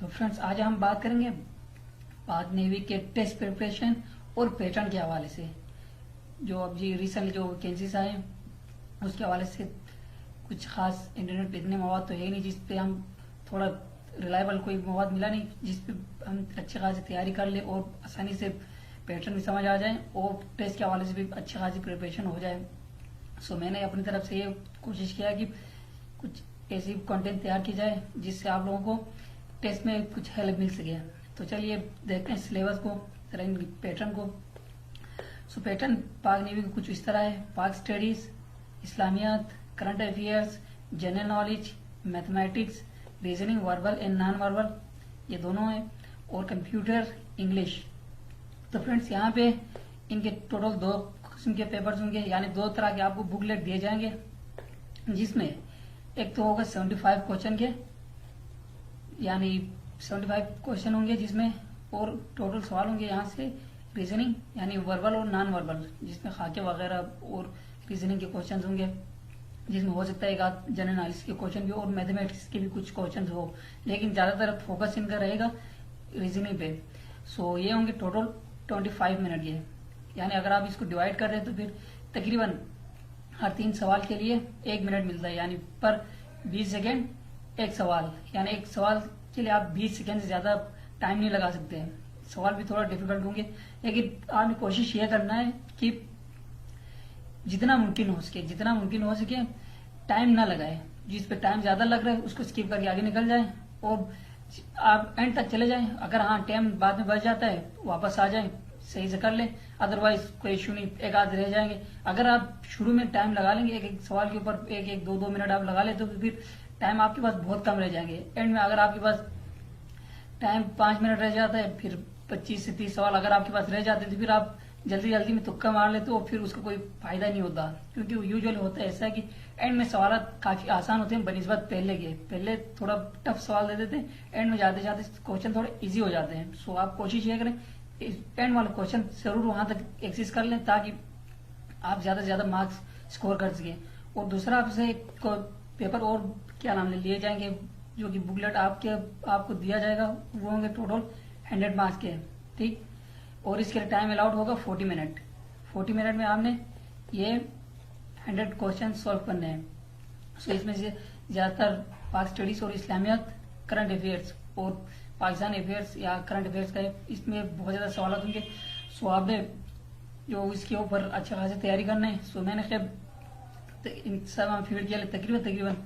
तो फ्रेंड्स आज हम बात करेंगे पाक नेवी के टेस्ट प्रिपरेशन और पैटर्न के हवाले से। जो अब जी रिसेंटली जो वैकेंसीज आए उसके हवाले से कुछ खास इंटरनेट पे इतने मवाद तो है ही नहीं जिसपे हम थोड़ा रिलायबल कोई मवाद मिला नहीं जिसपे हम अच्छी खासी तैयारी कर ले और आसानी से पैटर्न भी समझ आ जाए और टेस्ट के हवाले से भी अच्छी खासी प्रिपरेशन हो जाए। सो मैंने अपनी तरफ से ये कोशिश किया कि कुछ ऐसी कंटेंट तैयार की जाए जिससे आप लोगों को टेस्ट में कुछ हेल्प मिल सके। तो चलिए देखते हैं सिलेबस को, जरा इन पैटर्न को। सो पैटर्न पाक नेवी को कुछ इस तरह है: पाक स्टडीज, इस्लामियात, current affairs, general knowledge, mathematics, reasoning verbal and non verbal, ये दोनों है, और कंप्यूटर इंग्लिश। तो फ्रेंड्स यहाँ पे इनके टोटल 2 किस्म के पेपर्स होंगे, यानी 2 तरह के आपको बुकलेट दिए जाएंगे, जिसमें एक तो होगा 75 क्वेश्चन के, यानी 75 क्वेश्चन होंगे जिसमें, और टोटल सवाल होंगे यहाँ से रीजनिंग यानी वर्बल और नॉन वर्बल, जिसमें खाके वगैरह और रीजनिंग के क्वेश्चन होंगे, जिसमें हो सकता है एक आध जनरल नॉलेज के क्वेश्चन भी और मैथमेटिक्स के भी कुछ क्वेश्चन हो, लेकिन ज्यादातर फोकस इनका रहेगा रीजनिंग पे। सो ये होंगे टोटल 25 मिनट के, यानी अगर आप इसको डिवाइड कर रहे हैं तो फिर तकरीबन हर 3 सवाल के लिए 1 मिनट मिलता है, यानी पर 20 सेकेंड एक सवाल, यानी एक सवाल के लिए आप 20 सेकेंड से ज्यादा टाइम नहीं लगा सकते हैं। सवाल भी थोड़ा डिफिकल्ट होंगे, लेकिन आपने कोशिश ये करना है कि जितना मुमकिन हो सके टाइम ना लगाए। जिस पे टाइम ज्यादा लग रहा है उसको स्किप करके आगे निकल जाए और आप एंड तक चले जाएं। अगर हाँ टाइम बाद में बच जाता है वापस आ जाए, सही से कर ले, अदरवाइज कोई इशू नहीं, एक आध रह जाएंगे। अगर आप शुरू में टाइम लगा लेंगे एक एक सवाल के ऊपर 1-2 मिनट आप लगा ले तो फिर टाइम आपके पास बहुत कम रह जाएंगे। एंड में अगर आपके पास टाइम 5 मिनट रह जाता है, फिर 25 से 30 सवाल अगर आपके पास रह जाते हैं तो फिर आप जल्दी में तुक्का मार लेते हो, फिर उसका कोई फायदा नहीं होता। क्योंकि यूजुअली होता है ऐसा कि एंड में सवाल काफी आसान होते हैं बनिस्बत पहले के। पहले थोड़ा टफ सवाल दे देते हैं, एंड में जाते जाते क्वेश्चन थोड़े इजी हो जाते हैं। सो आप कोशिश ये करें एंड वाले क्वेश्चन जरूर वहां तक एक्सेस कर लें ताकि आप ज्यादा से ज्यादा मार्क्स स्कोर कर सके। और दूसरा आपसे एक पेपर और क्या नाम लिए जाएंगे, जो कि बुकलेट आपको दिया जाएगा, वो होंगे टोटल 100 मार्क्स के, ठीक। और इसके लिए टाइम अलाउड होगा 40 मिनट। 40 मिनट में आपने ये 100 क्वेश्चन सॉल्व करने हैं। सो इसमें से ज्यादातर पाक स्टडीज और इस्लामियात, करंट अफेयर्स और पाकिस्तान अफेयर्स या करंट अफेयर्स का है, इसमें बहुत ज्यादा सवाल होंगे। सो आपने जो इसके ऊपर अच्छा खासी तैयारी करना है। सो मैंने खैर इन सब फीड किया, तकरीबन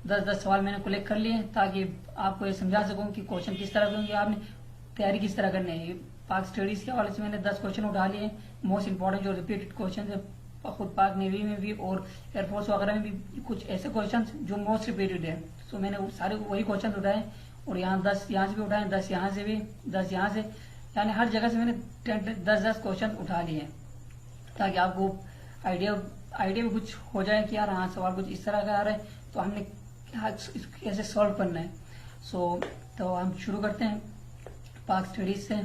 10 सवाल मैंने कलेक्ट कर लिए ताकि आपको ये समझा सकूं कि क्वेश्चन किस तरह के होंगे, आपने तैयारी किस तरह करनी है। पाक स्टडीज के हवाले से मैंने 10 क्वेश्चन उठा लिए, मोस्ट इंपॉर्टेंट जो रिपीटेड क्वेश्चन है खुद पाक नेवी में भी और एयरफोर्स वगैरह में भी कुछ ऐसे क्वेश्चन जो मोस्ट रिपीटेड है। सो मैंने सारे वही क्वेश्चन उठाए और यहाँ 10 यहाँ से भी उठाए, 10 यहाँ से भी, 10 यहाँ से, यानी हर जगह से मैंने 10 क्वेश्चन उठा लिए ताकि आपको आइडिया भी कुछ हो जाए कि यार हाँ सवाल कुछ इस तरह का आ रहा है तो हमने कैसे सॉल्व करना है। तो हम शुरू करते हैं पाक स्टडीज से।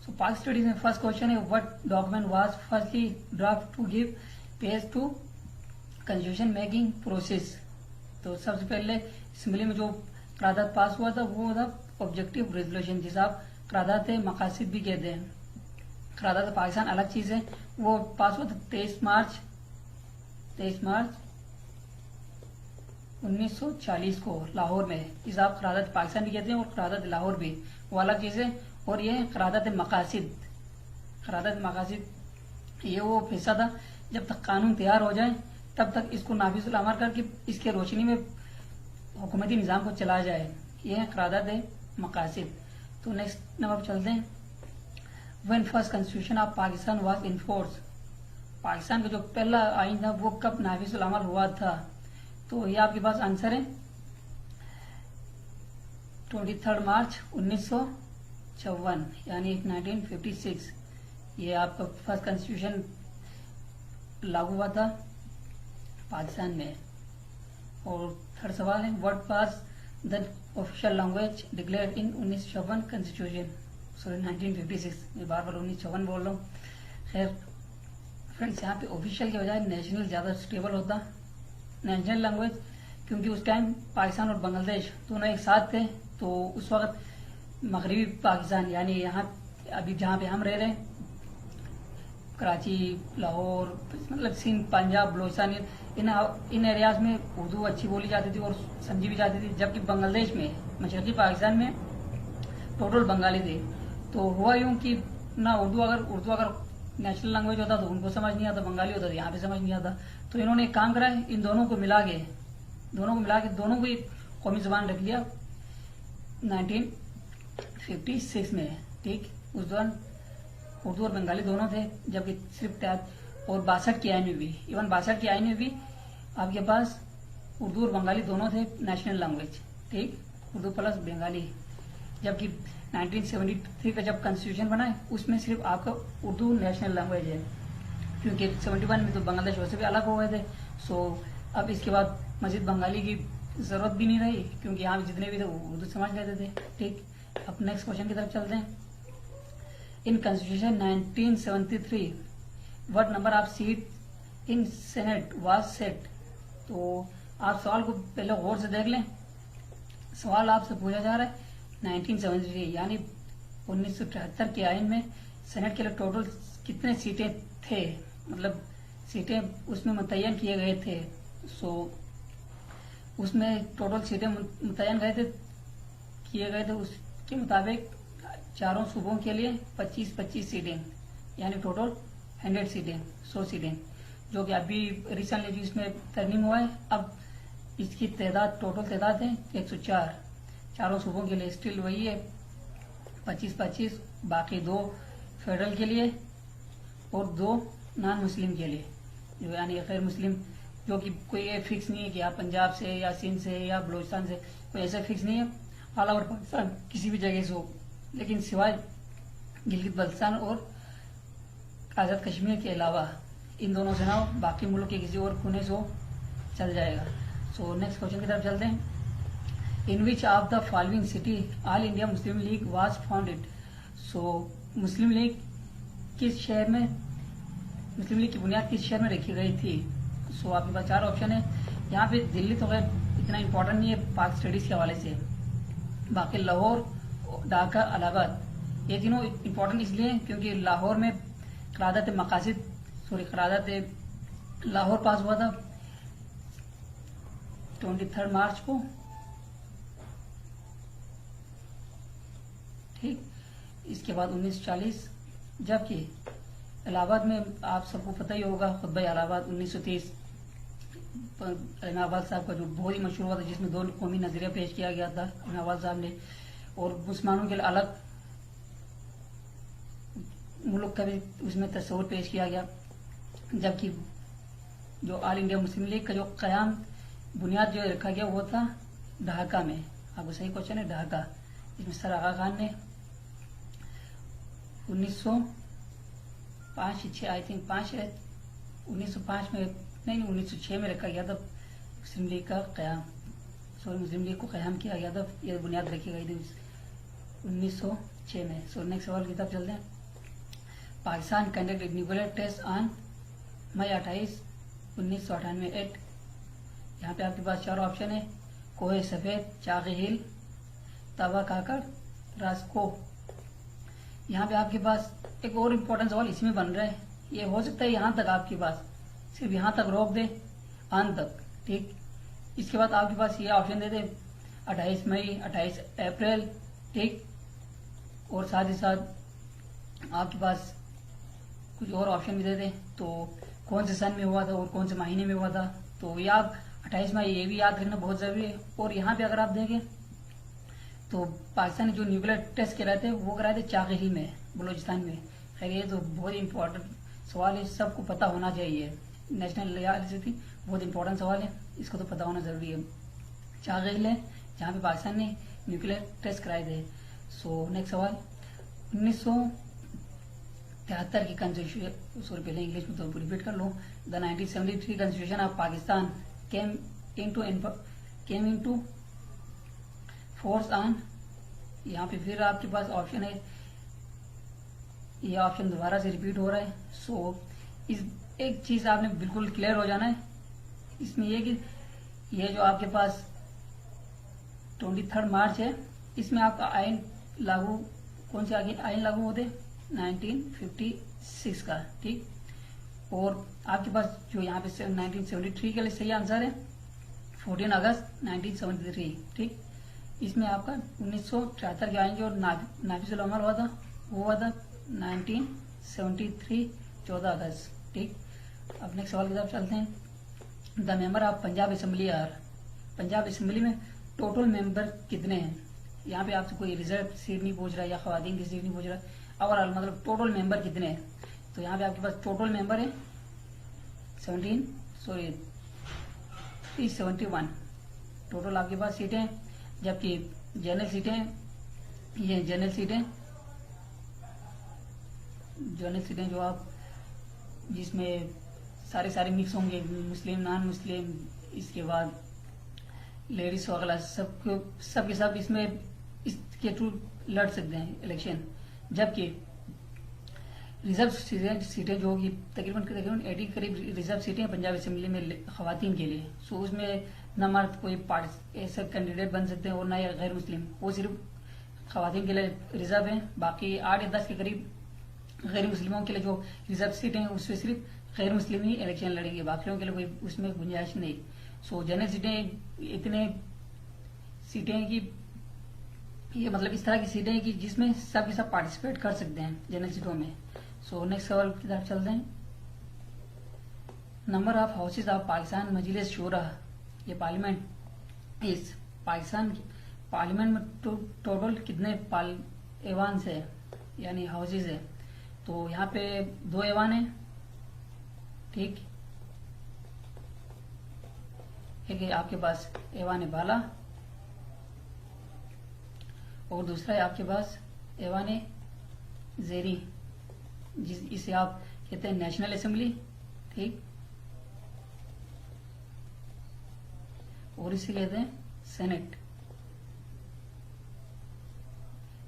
सो पाक स्टडीज में फर्स्ट क्वेश्चन है, what document was firstly draft to give page to constitution making process. तो सबसे पहले असेंबली में जो करारदाद पास हुआ था वो था ऑब्जेक्टिव रेजोल्यूशन, जिसे आप करारदाद मकासिद भी कहते हैं। करारदाद पाकिस्तान अलग चीज है, वो पास हुआ था 23 मार्च 1940 को लाहौर में। इसे आप करारदाद पाकिस्तान भी कहते हैं और करारदाद लाहौर भी, वो अलग चीज है। और ये करारदाद मकासिद ये वो फैसला था जब तक कानून तैयार हो जाए तब तक इसको नाफिजुल अमल करके इसके रोशनी में हुकूमती निजाम को चलाया जाए, ये है करारदाद मकासिद। तो नेक्स्ट नंबर चलते हैं, when first constitution of Pakistan was in force. Pakistan का जो पहला आइन था वो कब नाफिजुल अमल हुआ था? तो ये आपके पास आंसर है 23 मार्च 1954, यानी 1956। ये आपका फर्स्ट कॉन्स्टिट्यूशन लागू हुआ था पाकिस्तान में। और थर्ड सवाल है, what was the official language declared in 1956 constitution, sorry 1956, मैं बार 1956 बोल रहा हूँ। खैर फ्रेंड्स यहाँ पे ऑफिशियल के बजाय नेशनल ज्यादा स्टेबल होता, नेशनल लैंग्वेज, क्योंकि उस टाइम पाकिस्तान और बांग्लादेश दोनों एक साथ थे। तो उस वक्त मगरबी पाकिस्तान यानी यहाँ अभी जहाँ पे हम रह रहे हैं, कराची, लाहौर, मतलब सिंध, पंजाब, बलोचिस्तान, इन एरियाज में उर्दू अच्छी बोली जाती थी और समझी भी जाती थी। जबकि बांग्लादेश में, मशरकी पाकिस्तान में टोटल बंगाली थे। तो हुआ यूं कि ना उर्दू अगर नेशनल लैंग्वेज होता तो उनको समझ नहीं आता, बंगाली होता तो यहाँ पे समझ नहीं आता। तो इन्होंने एक काम करा है, इन दोनों को मिला के दोनों को एक कौमी जुबान रख लिया 1956 में। ठीक, उस दौरान उर्दू और बंगाली दोनों थे, जबकि सिर्फ तहत और 62 की आइन में भी, इवन 62 की आइन में भी आपके पास उर्दू और बंगाली दोनों थे नेशनल लैंग्वेज। ठीक, उर्दू प्लस बंगाली। जबकि 1973 का जब कॉन्स्टिट्यूशन बना है उसमें सिर्फ आपका उर्दू नेशनल लैंग्वेज है, क्योंकि 71 में तो बांग्लादेश वैसे भी अलग हो गए थे। सो अब इसके बाद मजीद बंगाली की जरूरत भी नहीं रही, क्योंकि यहाँ जितने भी थे वो उर्दू समझ लेते थे। ठीक, अब नेक्स्ट क्वेश्चन की तरफ चलते हैं। In constitution 1973 what number of seat in senate was set. तो आप सवाल को पहले गौर से देख लें। सवाल आपसे पूछा जा रहा है 1973 यानी 1973 के आइन में सेनेट के लिए टोटल कितने सीटें थे, मतलब सीटें उसमें मुतय्यन किए गए थे। सो उसमें टोटल सीटें मुतय्यन किए गए थे उसके मुताबिक चारों सूबों के लिए 25-25 सीटें, यानी टोटल 100 सीटें, 100 सीटें, जो कि अभी रिसेंटली जो इसमें तरमीम हुआ है। अब इसकी तादाद, टोटल तादाद है 104 चारों सूबों के लिए। स्टिल वही है 25-25, बाकी 2 फेडरल के लिए और 2 नॉन मुस्लिम के लिए, जो यानी गैर मुस्लिम, जो कि कोई ये फिक्स नहीं है कि आप पंजाब से या सिंध से या बलोचिस्तान से, कोई ऐसा फिक्स नहीं है, ऑल ओवर पाकिस्तान किसी भी जगह से हो, लेकिन सिवाय गिलगित बल्तिस्तान और आजाद कश्मीर के अलावा इन दोनों से ना हो, बाकी मुल्क के किसी और कोने से हो चल जाएगा। सो नेक्स्ट क्वेश्चन की तरफ चलते हैं। In which of the following city all India Muslim League was founded. So Muslim League किस शहर में, मुस्लिम लीग की बुनियाद किस शहर में रखी गई थी। सो आपके पास 4 ऑप्शन है। यहाँ पे दिल्ली तो खैर इतना इम्पोर्टेंट नहीं है पाक स्टडीज के हवाले से, बाकी लाहौर, ढाका, इलाहाबाद, ये तीनों इम्पोर्टेंट इसलिए क्योंकि लाहौर में करारदाद लाहौर पास हुआ था 23 मार्च को। ठीक, इसके बाद 1940, जबकि इलाहाबाद में आप सबको पता ही होगा खुतबा इलाहाबाद 1930 इमामबाद साहब का जो बहुत ही मशहूर हुआ था, जिसमें 2 कौमी नजरिया पेश किया गया था इमामबाद साहब ने, और मुसलमानों के लिए अलग मुल्क का भी उसमें तस्वीर पेश किया गया। जबकि जो ऑल इंडिया मुस्लिम लीग का जो कयाम बुनियाद जो रखा गया वो था ढाका में। आपको सही क्वेश्चन है, ढाका, इसमें सर आगा खान ने 1905 आई थिंक 5 है, 1905 में नहीं 1906 में रखा गया था मुस्लिम लीग का कयाम, मुस्लिम लीग को कयाम किया गया था, यह बुनियाद रखी गई थी 1906 में। सो नेक्स्ट सवाल की तरफ चलते हैं। Pakistan conducted nuclear test on May 28, 1998 at. यहाँ पे आपके पास 4 ऑप्शन है, कोहे सफेद, चागे हिल, तवा काकड़, रास्को। यहाँ पे आपके पास एक और इम्पोर्टेंट सवाल इसमें बन रहा है, ये हो सकता है यहाँ तक आपके पास सिर्फ यहाँ तक रोक दे, अंत तक। ठीक, इसके बाद आपके पास ये ऑप्शन दे दे 28 मई, 28 अप्रैल। ठीक, और साथ ही साथ आपके पास कुछ और ऑप्शन भी दे दें, तो कौन से सन में हुआ था और कौन से महीने में हुआ था। तो ये आप 28 मई ये भी याद रखना बहुत जरूरी है। और यहाँ पे अगर आप देखें तो पाकिस्तान ने जो न्यूक्लियर टेस्ट कराए थे वो कराए थे चागे हिल में, बलोचिस्तान में। खैर ये तो बहुत इंपॉर्टेंट सवाल है, सबको पता होना चाहिए, नेशनल लिहाज बहुत इंपॉर्टेंट सवाल है, इसको तो पता होना जरूरी है। चागे हिल है जहाँ पे पाकिस्तान ने न्यूक्लियर टेस्ट कराए थे। सो नेक्स्ट सवाल, 1973 की कॉन्स्टिट्यूशन, सॉरी पहले इंग्लिश में तो रिपीट कर लो। The 1973 constitution of Pakistan came into force on. यहाँ पे फिर आपके पास ऑप्शन है, ये ऑप्शन दोबारा से रिपीट हो रहा है। सो इस एक चीज आपने बिल्कुल क्लियर हो जाना है इसमें, ये कि ये जो आपके पास 23 मार्च है, इसमें आपका आइन लागू कौन से आइन लागू होते 1956 का, ठीक। और आपके पास जो यहाँ पे 1973 के लिए सही आंसर है 14 अगस्त 1973, ठीक। इसमें आपका 1973 के आइन जो नाफिजुल अमल हुआ था वो हुआ था 1973 14 अगस्त, ठीक। अब नेक्स्ट सवाल की तरफ चलते हैं। The member of Punjab assembly are, Punjab assembly में टोटल मेंबर कितने हैं। यहाँ पे आपसे कोई रिजर्व सीट नहीं पूछ रहा है या खवातीन की सीट नहीं पूछ रहा है, ओवरऑल मतलब टोटल मेंबर कितने हैं। तो यहाँ पे आपके पास टोटल मेंबर है 371 टोटल आपके पास सीटें हैं। जबकि जनरल सीटें, ये जनरल सीटें जो आप जिसमें सारे मिक्स होंगे, मुस्लिम नॉन मुस्लिम, इसके बाद लेडीज वगैरह सबके सब इसमें इसके थ्रू लड़ सकते हैं इलेक्शन। जबकि रिजर्व सीटें जो होगी तकरीबन 80 के करीब रिजर्व सीटें पंजाब असेंबली में खवातीन के लिए। सो उसमें न मर्द कोई ऐसा कैंडिडेट बन सकते हैं और न या गैर मुस्लिम, वो सिर्फ खवातीन के लिए रिजर्व है। बाकी 8 या 10 के करीब गैर मुस्लिमों के लिए जो रिजर्व सीटें हैं उसमें सिर्फ गैर मुस्लिम ही इलेक्शन लड़ेंगे, बाकियों के लिए कोई उसमें गुंजाइश नहीं। सो जनरल सीटें इतने सीटें हैं कि ये मतलब इस तरह की सीटें हैं कि जिसमें सब पार्टिसिपेट कर सकते हैं जनरल सीटों में। सो नेक्स्ट सवाल की तरफ चलते हैं। Number of houses of Pakistan Majlis Shura, ये पार्लियामेंट, इस पाकिस्तान पार्लियामेंट में टोटल कितने ऐवान है यानी हाउसेज है। तो यहाँ पे 2 ऐवान है, ठीक। एक है आपके पास ऐवान बाला और दूसरा है आपके पास ऐवान जेरी, इसे आप कहते हैं नेशनल असेंबली, ठीक। और इसे कहते हैं सेनेट।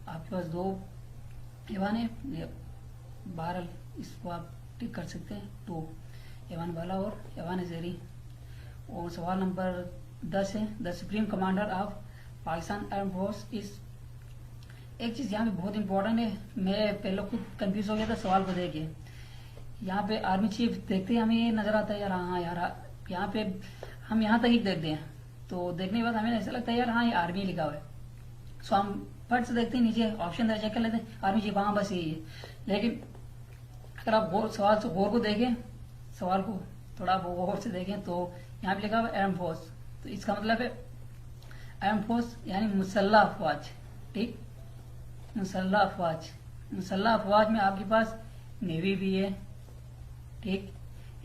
आपके पास 2 ऐवान है, बहरहाल इसको आप टिक कर सकते हैं, 2 ऐवान बाला और ऐवान जेरी। और सवाल नंबर 10 है the supreme commander of Pakistan arm force इस। एक चीज यहाँ पे बहुत इंपॉर्टेंट है, मैं पहले खुद कंफ्यूज हो गया था सवाल को देख के। यहाँ पे आर्मी चीफ देखते ही हमें ये नजर आता है यार, हाँ यार यहाँ पे हम यहाँ तक ही देखते हैं, तो देखने के बाद हमें ऐसा लगता है यार हाँ ये आर्मी लिखा हुआ है। सो हम फट से देखते हैं नीचे ऑप्शन चेक कर लेते हैं, आर्मी चीफ हाँ बस यही है। लेकिन अगर आप सवाल से गौर को देखें, सवाल को थोड़ा गौर से देखें तो यहाँ पे लिखा हुआ एयरम फोर्स, तो इसका मतलब है एयरम फोर्स यानी मुसल्ला अफवाज, ठीक। मुसल्ला अफवाज में आपके पास नेवी भी है, ठीक।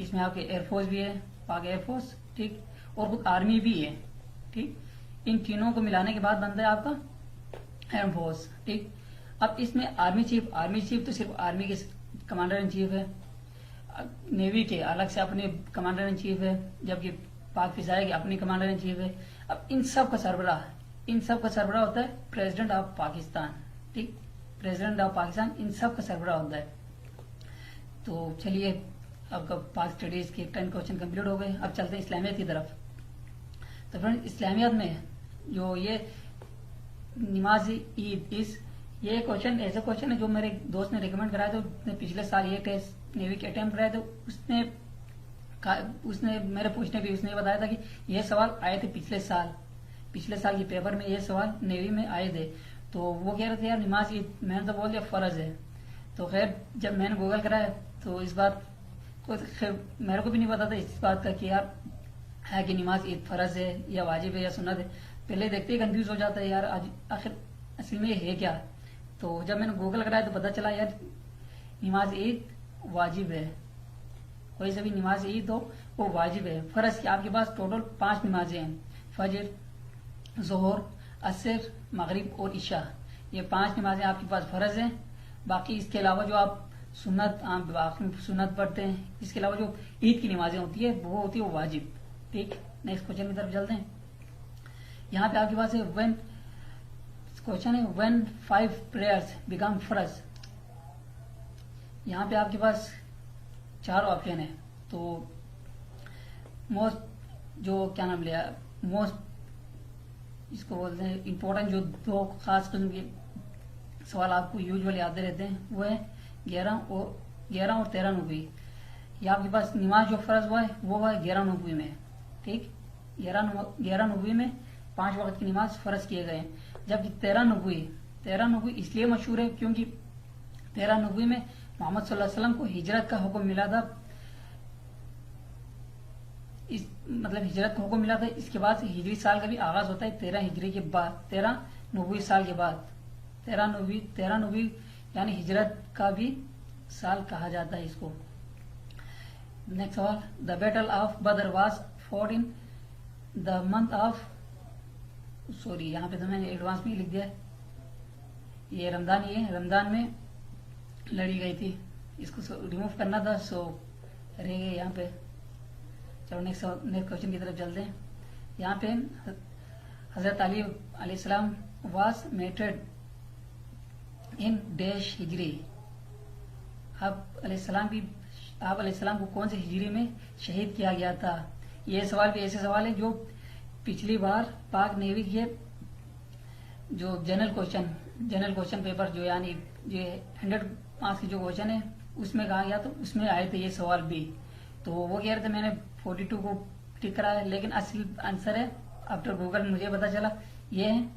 इसमें आपके एयरफोर्स भी है, पाक एयरफोर्स, ठीक। और खुद आर्मी भी है, ठीक। इन तीनों को मिलाने के बाद बनता है आपका एयरम फोर्स, ठीक। अब इसमें आर्मी चीफ तो सिर्फ आर्मी के कमांडर इन चीफ है, नेवी के अलग से अपने कमांडर इन चीफ है, जबकि पाक फिजाई के अपने कमांडर इन चीफ है। अब इन सब का सरबराह होता है प्रेसिडेंट ऑफ पाकिस्तान, ठीक। प्रेसिडेंट ऑफ पाकिस्तान इन सब का सरबराह होता है। तो चलिए आपका पाक स्टडीज के 10 क्वेश्चन कंप्लीट हो गए। अब चलते हैं इस्लामियत की तरफ। तो फ्रेंड इस्लामियत में जो ये नमाज ईद ये क्वेश्चन ऐसा क्वेश्चन है जो मेरे दोस्त ने रिकमेंड कराया था। उसने पिछले साल ये टेस्ट नेवी के अटेम्प्ट कराया था, उसने मेरे पूछने भी उसने बताया था कि ये सवाल आए थे पिछले साल के पेपर में ये सवाल नेवी में आए थे। तो वो कह रहे थे यार नमाज ईद, मैंने तो बोल दिया फर्ज है। तो खैर जब मैंने गूगल कराया तो इस बात को खैर मेरे को भी नहीं पता था इस बात का कि यार है कि नमाज ईद फर्ज है या वाजिब है या सुन्नत है। पहले देखते ही कंफ्यूज हो जाता है यार आखिर असल में है क्या। तो जब मैंने गूगल कराया तो पता चला यार नमाज ईद वाजिब है, कोई सा भी नमाज ईद हो वो वाजिब है। फर्ज की आपके पास टोटल 5 नमाजें हैं, फजर, जोहर, असर, मगरिब और इशा। ये 5 नमाजें आपके पास फर्ज हैं। बाकी इसके अलावा जो आप सुन्नत पढ़ते हैं, इसके अलावा जो ईद की नमाजें होती है वो होती है वो वाजिब, ठीक। नेक्स्ट क्वेश्चन की तरफ चलते हैं। यहाँ पे आपके पास है क्वेश्चन है व्हेन 5 प्रेयर्स बिकम फर्ज। यहाँ पे आपके पास 4 ऑप्शन है। तो मोस्ट जो क्या नाम लिया मोस्ट इसको बोलते हैं इम्पोर्टेंट जो 2 खास किस्म के सवाल आपको यूजुअली आते रहते हैं, वो है 11 और 13 नबी। ये आपके पास नमाज जो फर्ज हुआ है वो हुआ है 11 नबी में। ठीक, 11 नबी में 5 वक्त की नमाज फर्ज किए गए हैं। जबकि 13 नबी इसलिए मशहूर है क्योंकि 13 नबी में मोहम्मद सल्लल्लाहु अलैहि वसल्लम को हिजरत का हुक्म मिला था। हिजरत का हुक्म मिला था। इसके बाद से हिजरी साल का भी आगाज होता है 13 हिजरी के बाद, 13 नबी साल के बाद। 13 नबी यानी हिजरत का भी साल कहा जाता है इसको। नेक्स्ट सवाल, द बैटल ऑफ बदर was fought in the month of, sorry यहाँ पे तो मैंने एडवांस में लिख दिया है, ये रमजान में लड़ी गई थी। इसको रिमूव करना था, सो रह गए यहाँ पे। चलो नेक्स्ट क्वेश्चन की तरफ चलते हैं। यहाँ पे हजरत अली अलैहिस्सलाम वाज मेटेड इन डैश हिजरी। आप अलैहिस्सलाम को कौन से हिजरी में शहीद किया गया था? ये सवाल भी ऐसे सवाल है जो पिछली बार पाक नेवी के जो जनरल क्वेश्चन पेपर जो यानी जो 100 मार्क्स के जो क्वेश्चन है उसमें कहा गया, तो उसमें आए थे ये सवाल भी। तो वो कह रहे थे मैंने 42 को टिक करा है, लेकिन असली आंसर है आफ्टर गूगल मुझे पता चला ये है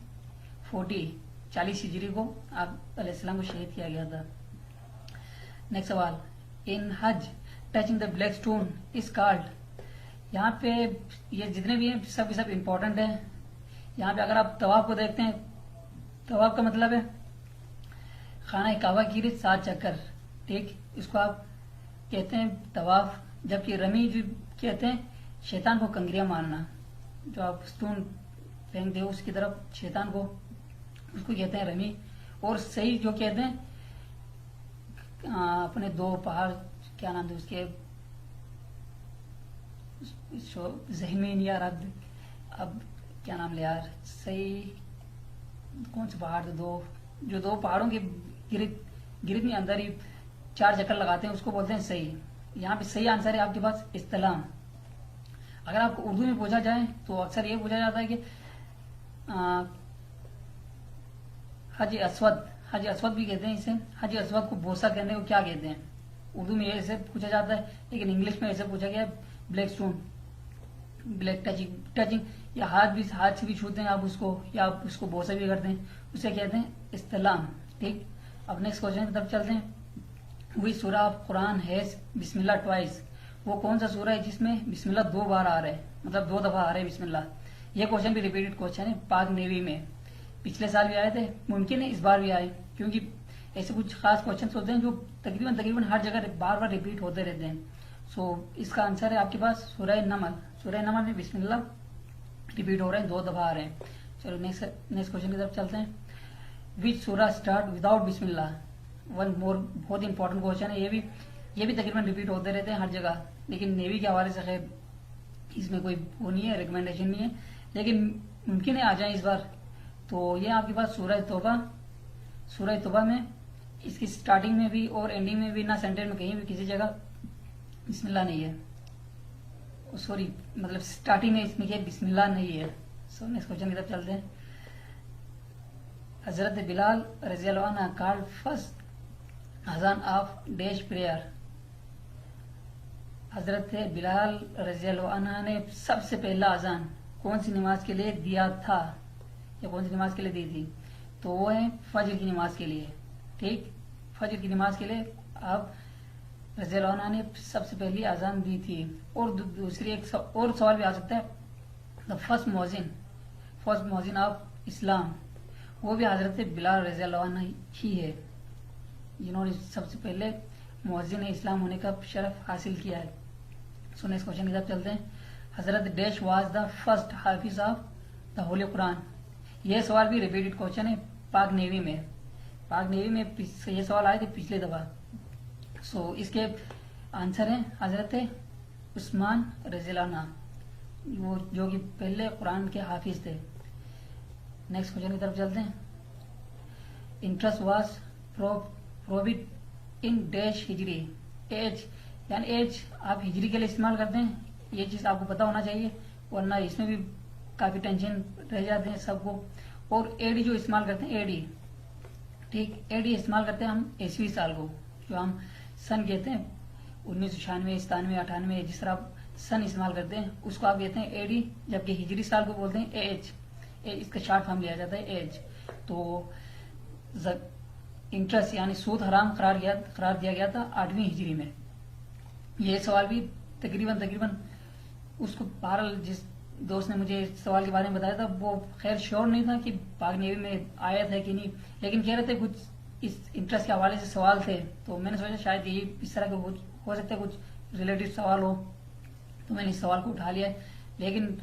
40 हिजरी को आप अलैहिस्सलाम को शहीद किया गया था। नेक्स्ट सवाल, इन हज touching the black stone is called. यहाँ पे ये जितने भी हैं सब के सब इम्पोर्टेंट है। यहाँ पे अगर आप तवाफ को देखते हैं, तवाफ का मतलब है खाना काबा की 7 चक्कर। ठीक, इसको आप कहते हैं तवाफ। जबकि रमी जो कहते हैं शैतान को कंकरियां मारना, जो आप स्टोन फेंक दे उसकी तरफ शैतान को, उसको कहते हैं रमी। और सही जो कहते हैं अपने 2 पहाड़, क्या नाम थे उसके, जहन में नहीं यार, अब क्या नाम ले यार, सही कौन से पहाड़ थे, 2 पहाड़ों के गिरिद में अंदर ही 4 चक्कर लगाते हैं, उसको बोलते हैं सही। यहाँ पे सही आंसर है आपके पास इस्तिलाम। अगर आपको उर्दू में पूछा जाए तो अक्सर ये पूछा जाता है कि हज असवद भी कहते हैं इसे। हज असवद को बोसा कहने को क्या कहते हैं? उर्दू में ऐसे पूछा जाता है, लेकिन इंग्लिश में ऐसे पूछा गया है ब्लैक स्टोन, ब्लैक टचिंग, या हाथ से भी छूते हैं आप उसको, या आप उसको बोसा भी करते हैं, उसे कहते हैं इस्तिलाम। ठीक, अब नेक्स्ट क्वेश्चन की तरफ चलते हैं। वही सूरा of Quran has Bismillah twice. वो कौन सा सूरा है जिसमें बिस्मिल्लाह 2 बार आ रहा है, मतलब 2 दफा आ रहा है बिस्मिल्लाह? ये क्वेश्चन भी रिपीटेड क्वेश्चन है पाक नेवी में। पिछले साल भी आए थे, मुमकिन है इस बार भी आए, क्योंकि ऐसे कुछ खास क्वेश्चन होते हैं जो तकरीबन हर जगह बार बार रिपीट होते रहते हैं। सो इसका आंसर है आपके पास सूरह नमल में बिस्मिल्लाह रिपीट हो रहे हैं, 2 दफा आ रहे हैं। चलो नेक्स्ट क्वेश्चन की तरफ चलते हैं। विच सूरा स्टार्ट विदाउट बिस्मिल्लाह? वन मोर बहुत इंपॉर्टेंट क्वेश्चन है। ये भी तकरीबन रिपीट होते रहते हैं हर जगह, लेकिन नेवी के हवाले से खैर इसमें कोई वो नहीं है, रिकमेंडेशन नहीं है, लेकिन मुमकिन है आ जाए इस बार। तो ये आपके पास सूरह तौबा में इसकी स्टार्टिंग में भी और एंडिंग में भी, ना सेंटर में कहीं भी किसी जगह बिस्मिल्लाह नहीं है। सॉरी, मतलब स्टार्टिंग में इसमें क्या बिस्मिल्लाह नहीं है। सो नेक्स्ट क्वेश्चन की तरफ चलते हैं। हजरत बिलाल रज़ियल्लाहु अन्हु कॉल्ड फर्स्ट अजान ऑफ डैश प्रेयर। हजरत बिलाल रज़ियल्लाहु अन्हु ने सबसे पहला अजान कौन सी नमाज के लिए दिया था, या कौन सी नमाज के लिए दी थी? तो वो है फजर की नमाज के लिए। ठीक, फजर की नमाज के लिए आप रज़ियल्लाहु अन्हु ने सबसे पहली अजान दी थी। और दूसरी एक और सवाल भी आ सकता है, the first Mohsin of Islam, वो भी हजरत बिलाल रज़ियल्लाहु अन्हु ही है, जिन्होंने सबसे पहले मुअज्जिन इस्लाम होने का शरफ हासिल किया है। सो नेक्स्ट क्वेश्चन की तरफ चलते हैं। हजरत dash was the first Hafiz of the Holi Quran. यह सवाल भी रिपीटेड क्वेश्चन है पाक नेवी में ये सवाल आए थे पिछले दफा। सो इसके आंसर है हजरत उस्मान रज़ियल्लाहु अन्हु, वो जो कि पहले कुरान के हाफिज थे। नेक्स्ट क्वेश्चन की तरफ चलते हैं। Interest was prohibit in dash Hijri. As यानी एज आप हिजरी के लिए इस्तेमाल करते हैं, ये चीज आपको पता होना चाहिए, वरना इसमें भी काफी टेंशन रह जाते हैं सबको। और एडी जो इस्तेमाल करते हैं, एडी ठीक, एडी इस्तेमाल करते हैं हम ईस्वी साल को, जो हम सन कहते हैं 1996, 97, 98, जिस तरह आप सन इस्तेमाल करते हैं उसको आप कहते हैं एडी, जबकि हिजरी साल को बोलते हैं एज। इसका शॉर्ट फॉर्म लिया जाता है एज। तो इंटरेस्ट यानी सूद हराम करार दिया गया था 8वीं हिजरी में। ये सवाल भी तकरीबन उसको बहरहाल जिस दोस्त ने मुझे इस सवाल के बारे में बताया था वो खैर श्योर नहीं था कि पाक नेवी में आया था कि नहीं, लेकिन कह रहे थे कुछ इस इंटरेस्ट के हवाले से सवाल थे, तो मैंने सोचा शायद ये इस तरह के हो सकता है कुछ रिलेटेड सवाल हो, तो मैंने इस सवाल को उठा लिया। लेकिन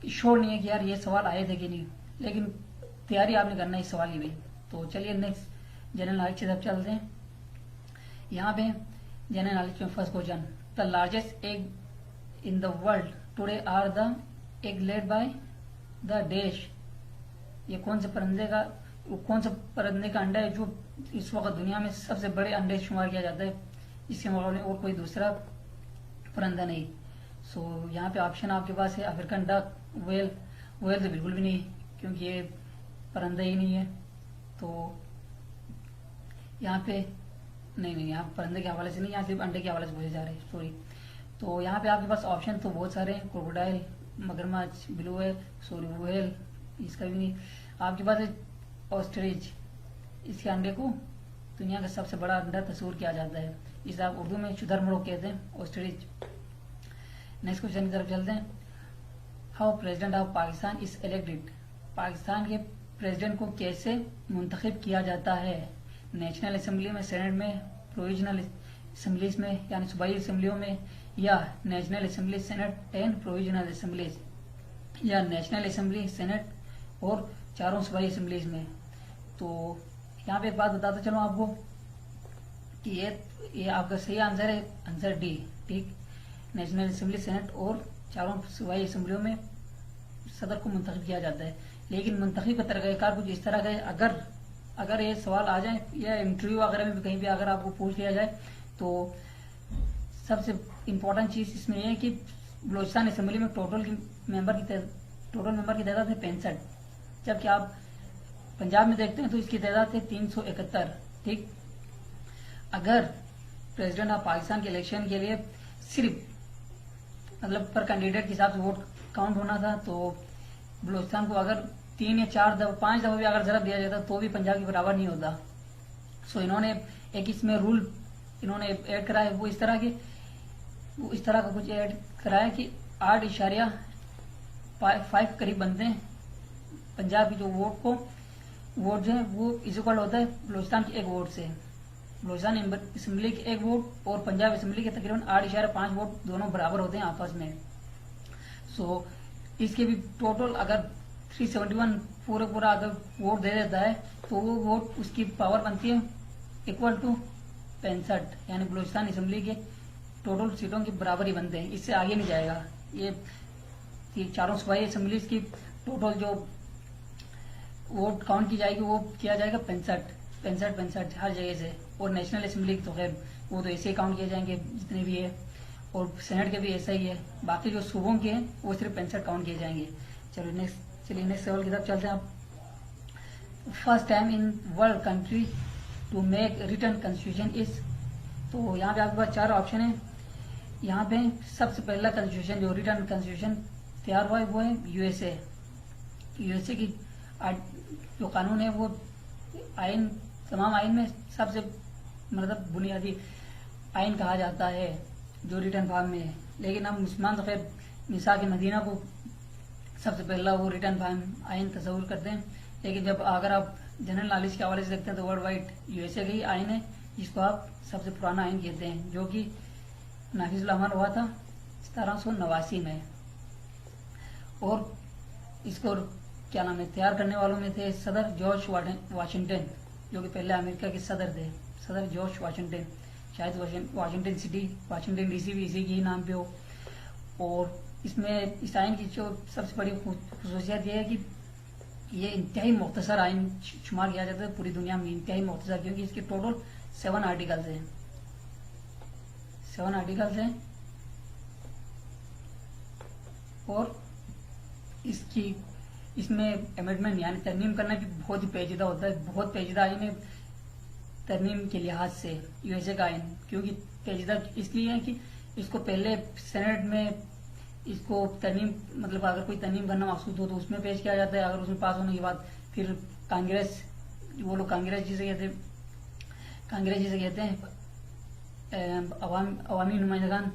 श्योर नहीं है कि यार ये सवाल आए थे कि नहीं, लेकिन तैयारी आपने करना है इस सवाल की भी। तो चलिए नेक्स्ट जनरल नॉलेज की तरफ चलते हैं। यहाँ पे जनरल नॉलेज में first question, the largest egg in the world today are the egg laid by the dash. ये कौन से परिंदे का अंडा है जो इस वक्त दुनिया में सबसे बड़े अंडे शुमार किया जाता है, इसके मुकाबले और कोई दूसरा परिंदा नहीं। सो यहाँ पे ऑप्शन आपके पास है अफ्रीकन डक, वेल तो बिल्कुल भी नहीं क्योंकि ये परिंदा ही नहीं है। तो यहाँ पे नहीं यहाँ परिंदे के हवाले से नहीं, यहाँ सिर्फ अंडे के हवाले से पूछे जा रहे हैं, सॉरी। तो यहाँ पे आपके पास ऑप्शन तो बहुत सारे हैं, क्रोकोडाइल, मगरमच्छ, ब्लू व्हेल, सॉरी व्हेल, इसका भी नहीं। आपके पास है ऑस्ट्रिच, इसके अंडे को दुनिया का सबसे बड़ा अंडा तस्वीर किया जाता है, इसे आप उर्दू में शुतुरमुर्ग कहते हैं, ऑस्ट्रिच। नेक्स्ट क्वेश्चन की तरफ चलते हैं। How president of Pakistan is elected. Pakistan के प्रेसिडेंट को कैसे मुंतखब किया जाता है, नेशनल असेंबली में, सेनेट में, प्रोविजनल असेंबलीज में यानी सूबाई असेंबलियों में, या national assembly, senate and provisional assemblies, या नेशनल असेंबली, सेनेट और चारों सूबाई असेंबलीज में। तो यहाँ पे एक बात बताता चलो आपको कि ये आपका सही आंसर है, आंसर डी। ठीक, नेशनल असेंबली, सेनेट और चारों सूबाई असेंबलियों में सदर को मुंतखब किया जाता है। लेकिन मुंतखब का तरीक़ाकार कुछ इस तरह का है, अगर ये सवाल आ जाए या इंटरव्यू वगैरह में भी कहीं भी अगर आपको पूछ लिया जाए तो सबसे इम्पोर्टेंट चीज इसमें यह है कि बलोचिस्तान असेंबली में टोटल मेंबर की तादाद है 65, जबकि आप पंजाब में देखते हैं तो इसकी तादाद है 371। ठीक, अगर प्रेसिडेंट ऑफ पाकिस्तान के इलेक्शन के लिए सिर्फ मतलब पर कैंडिडेट के हिसाब से वोट काउंट होना था तो बलोचिस्तान को अगर 3 या 4 दफा 5 दफा भी अगर जरा दिया जाता तो भी पंजाब के बराबर नहीं होता। सो इन्होंने एक इसमें रूल इन्होंने ऐड करा है, वो इस तरह का कुछ ऐड कराया कि 8.5 करीब बनते हैं पंजाब की जो वोट जो है वो इक्वल होता है बलोचिस्तान के एक वोट से। बलोचिस्तान असेंबली के एक वोट और पंजाब असेंबली के तकरीबन 8.5 वोट दोनों बराबर होते हैं आपस में। सो इसके भी टोटल अगर 371 पूरा अगर वोट दे देता है तो वो वोट उसकी पावर बनती है इक्वल टू 65, यानी बलोचिस्तान असेंबली के टोटल सीटों के बराबर ही बनते हैं, इससे आगे नहीं जाएगा। ये चारों सूबाई असेंबलीज की टोटल जो वोट काउंट की जाएगी वो किया जाएगा 65 हर जगह से। और नेशनल असेंबली की तो खैर वो तो ऐसे ही काउंट किए जाएंगे जितने भी है, और सेनेट के भी ऐसा ही है। बाकी जो सूबों के हैं वो सिर्फ 65 काउंट किए जाएंगे। चलिए नेक्स्ट सवाल की तरफ चलते हैं। आप first time in world country to make written constitution is. तो यहाँ पे आपके पास 4 ऑप्शन है। यहाँ पे सबसे पहला कॉन्स्टिट्यूशन जो रिटन कॉन्स्टिट्यूशन तैयार हुआ है वो है यूएसए की जो कानून है वो तमाम आइन में सबसे मतलब बुनियादी आइन कहा जाता है जो रिटर्न फॉर्म में है। लेकिन हम मुसलमान तो खैर मिसाक मदीना को सबसे पहला वो रिटर्न फॉर्म आइन तस्वुर करते हैं। लेकिन जब अगर आप जनरल नॉलेज के हवाले से देखते हैं तो वर्ल्ड वाइड यूएसए का ही आइन है जिसको आप सबसे पुराना आइन कहते हैं, जो कि नाफिजुल अमल हुआ था 1789 में। और इसको क्या नाम है तैयार करने वालों में थे सदर जॉर्ज वाशिंगटन, जो कि पहले अमेरिका के सदर थे, सदर जॉर्ज वाशिंगटन। शायद वाशिंगटन सिटी, वाशिंगटन डीसी भी इसी के ही नाम पे हो। और इसमें इस आइन की जो सबसे बड़ी खसूसियत यह है कि ये इंतहाई मुख्तसर आइन शुमार किया जाता है पूरी दुनिया में, इंतहाई मुख्तसर, क्योंकि इसके टोटल 7 आर्टिकल्स हैं। 7 आर्टिकल्स हैं और इसकी इसमें अमेंडमेंट यानी तरमीम करना भी बहुत ही पेचीदा होता है, बहुत पेचीदा आइन है तरमीम के लिहाज से यूएसए का आइन। क्योंकि पेचीदा इसलिए है कि इसको पहले सेनेट में इसको तरमीम मतलब अगर कोई तरमीम करना मकसूद हो तो उसमें पेश किया जाता है, अगर उसमें पास होने के बाद फिर कांग्रेस, वो लोग कांग्रेस जिसे कहते हैं अवामी नुमाइंदगान,